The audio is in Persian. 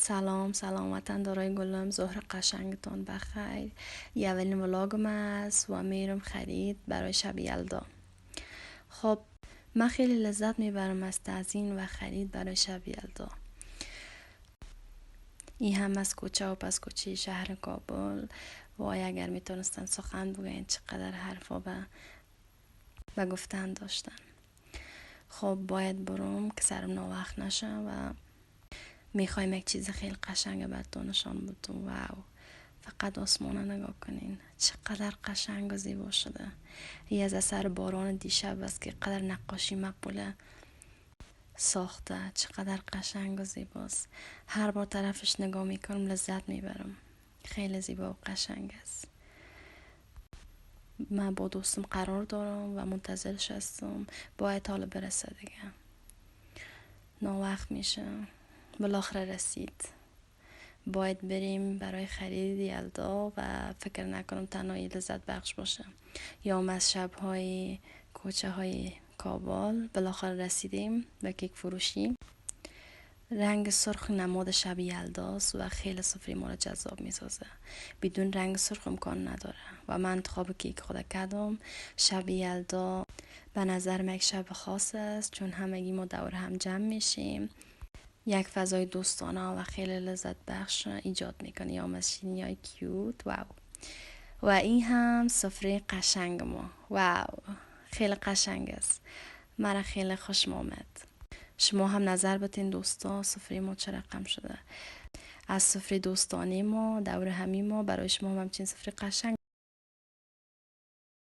سلام وطندارای گلم، ظهر قشنگتون بخیر. یه اولین ولاگم است و میرم خرید برای شب یلدا. خب من خیلی لذت میبرم از تزیین و خرید برای شب یلدا. این هم از کوچه و پس کوچه شهر کابل. وای اگر میتونستن سخن بگن چقدر حرفا به گفتن داشتن. خب باید برم که سرم ناوقت نشه و میخوایم یک چیز خیلی قشنگ براتون نشان بدم. واو، فقط آسمانه نگاه کنین چقدر قشنگ و زیبا شده. یه از اثر باران دیشب است که قدر نقاشی مقبوله ساخته. چقدر قشنگ و زیباست. هر بار طرفش نگاه میکنم لذت میبرم. خیلی زیبا و قشنگ است. من با دوستم قرار دارم و منتظرش هستم. باید حالا برسه دیگه. ناوقت میشه. بالاخره رسید. باید بریم برای خرید یلدا و فکر نکنم تنهایی لذت بخش باشه. یا از شب‌های کوچه های کابل بالاخره رسیدیم به کیک فروشی. رنگ سرخ نماد شب یلداست و خیلی سفره ما را جذاب میسازه. بدون رنگ سرخ امکان نداره و من انتخاب کیک خود کردم. شب یلدا به نظر من یک شب خاص است چون همگی ما دور هم جمع میشیم. یک فضای دوستانه و خیلی لذت بخش ایجاد میکنه. یا مشینی های کیوت. واو. و این هم سفره قشنگ ما. واو، خیلی قشنگ است. مرا خیلی خوش آمد. شما هم نظر بدین دوستا سفره ما چه رقم شده. از سفره دوستانه ما دور همی ما برای شما هم همچین سفره قشنگ